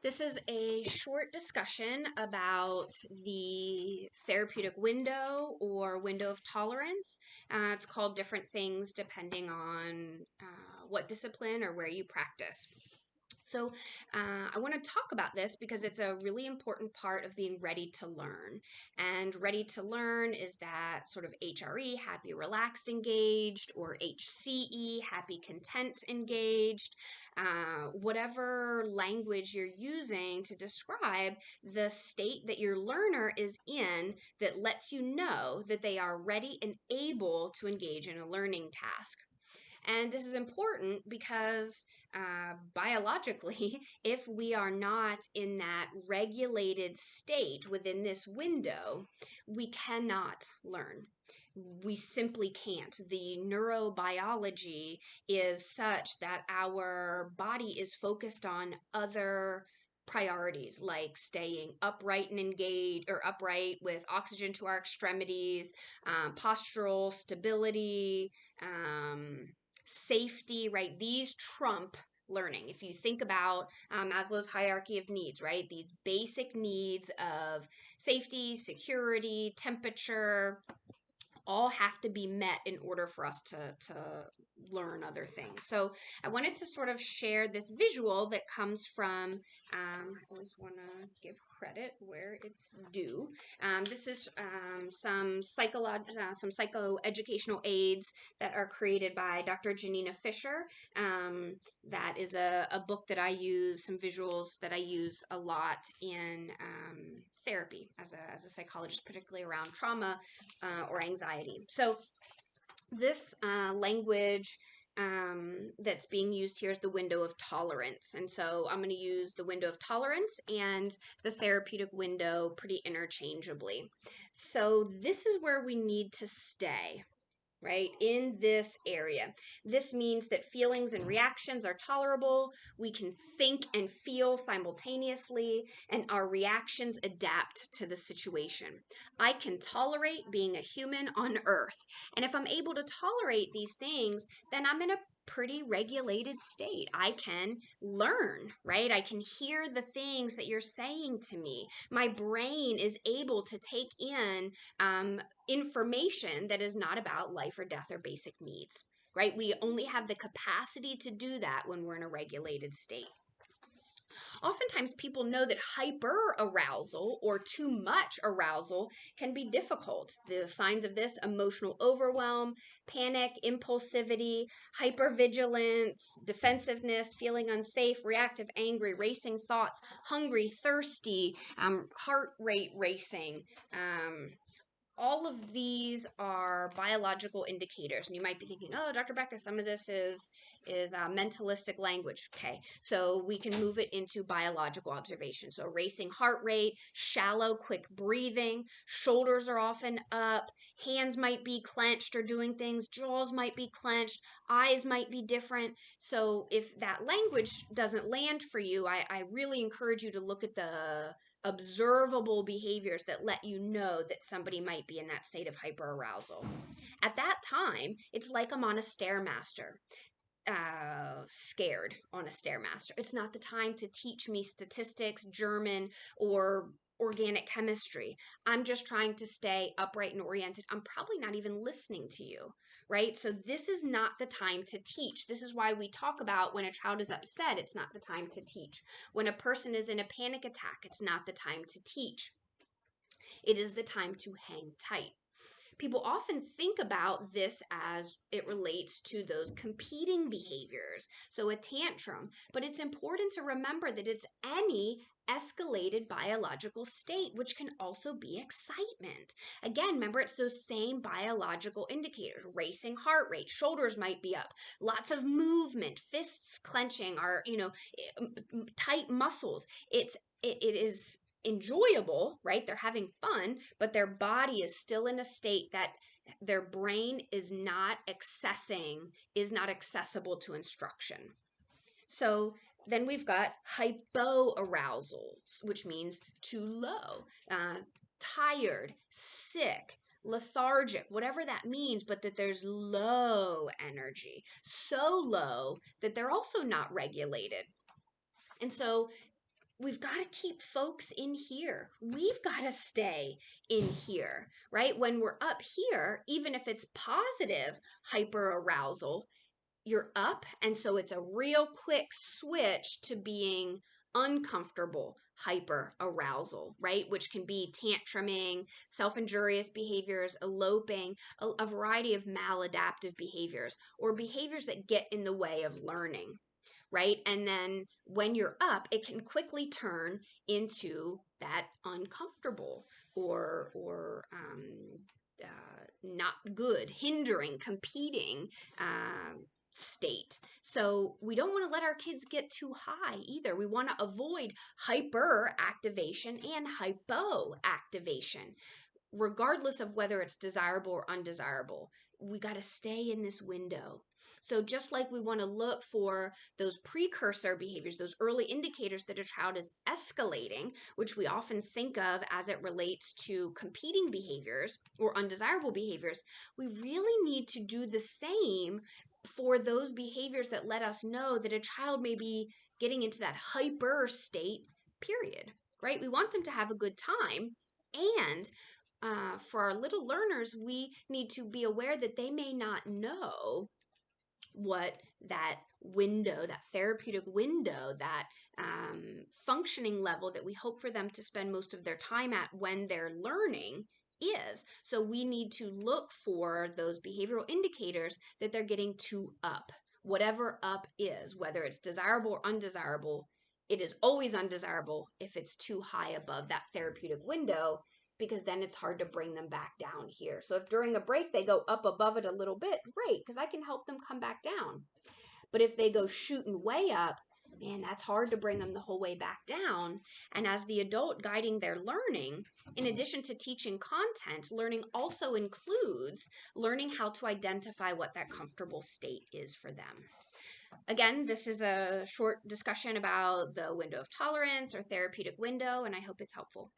This is a short discussion about the therapeutic window or window of tolerance. It's called different things depending on what discipline or where you practice. So, I want to talk about this because it's a really important part of being ready to learn. And ready to learn is that sort of HRE, happy, relaxed, engaged, or HCE, happy, content, engaged. Whatever language you're using to describe the state that your learner is in that lets you know that they are ready and able to engage in a learning task. And this is important because biologically, if we are not in that regulated state within this window, we cannot learn. We simply can't. The neurobiology is such that our body is focused on other priorities like staying upright and engaged, or upright with oxygen to our extremities, postural stability, safety, right? These trump learning. If you think about Maslow's hierarchy of needs, right? These basic needs of safety, security, temperature, all have to be met in order for us to learn other things. So I wanted to sort of share this visual that comes from, I always want to give credit where it's due. This is some psychoeducational aids that are created by Dr. Janina Fisher. That is a book that I use, some visuals that I use a lot in therapy as a psychologist, particularly around trauma or anxiety. So this language that's being used here is the window of tolerance. And so I'm going to use the window of tolerance and the therapeutic window pretty interchangeably. So this is where we need to stay, right? In this area. This means that feelings and reactions are tolerable. We can think and feel simultaneously, and our reactions adapt to the situation. I can tolerate being a human on earth. And if I'm able to tolerate these things, then I'm in a pretty regulated state. I can learn, right? I can hear the things that you're saying to me. My brain is able to take in information that is not about life or death or basic needs, right? We only have the capacity to do that when we're in a regulated state. Oftentimes people know that hyper arousal or too much arousal can be difficult. The signs of this: emotional overwhelm, panic, impulsivity, hypervigilance, defensiveness, feeling unsafe, reactive, angry, racing thoughts, hungry, thirsty, heart rate racing. All of these are biological indicators, and you might be thinking, oh, Dr. Becca, some of this is mentalistic language. Okay, so we can move it into biological observation. So racing heart rate, shallow, quick breathing, shoulders are often up, hands might be clenched or doing things, jaws might be clenched, eyes might be different. So if that language doesn't land for you, I really encourage you to look at the observable behaviors that let you know that somebody might be in that state of hyperarousal. At that time, it's like I'm on a Stairmaster, scared on a Stairmaster. It's not the time to teach me statistics, German, or organic chemistry. I'm just trying to stay upright and oriented. I'm probably not even listening to you, right? So this is not the time to teach. This is why we talk about when a child is upset, it's not the time to teach. When a person is in a panic attack, it's not the time to teach. It is the time to hang tight. People often think about this as it relates to those competing behaviors, so a tantrum, but it's important to remember that it's any escalated biological state, which can also be excitement. Again, remember, it's those same biological indicators: racing heart rate, shoulders might be up, lots of movement, fists clenching, or tight muscles. It is enjoyable, right? They're having fun, but their body is still in a state that their brain is not accessible to instruction. So then we've got hypo arousals, which means too low, tired, sick, lethargic, whatever that means, but that there's low energy, so low that they're also not regulated. And so we've got to keep folks in here. We've got to stay in here, right? When we're up here, even if it's positive hyperarousal, you're up. And so it's a real quick switch to being uncomfortable hyperarousal, right? Which can be tantruming, self injurious behaviors, eloping, a variety of maladaptive behaviors, or behaviors that get in the way of learning, right? And then when you're up, it can quickly turn into that uncomfortable or not good, hindering, competing state. So we don't want to let our kids get too high either. We want to avoid hyper activation and hypo activation, regardless of whether it's desirable or undesirable. We got to stay in this window. So just like we want to look for those precursor behaviors, those early indicators that a child is escalating, which we often think of as it relates to competing behaviors or undesirable behaviors, we really need to do the same for those behaviors that let us know that a child may be getting into that hyper state, period, right? We want them to have a good time. And for our little learners, we need to be aware that they may not know what that window, that therapeutic window, that functioning level that we hope for them to spend most of their time at when they're learning is. So we need to look for those behavioral indicators that they're getting too up, whatever up is, whether it's desirable or undesirable. It is always undesirable if it's too high above that therapeutic window, because then it's hard to bring them back down here. So if during a break they go up above it a little bit, great, because I can help them come back down. But if they go shooting way up, man, that's hard to bring them the whole way back down. And as the adult guiding their learning, in addition to teaching content, learning also includes learning how to identify what that comfortable state is for them. Again, this is a short discussion about the window of tolerance or therapeutic window, and I hope it's helpful.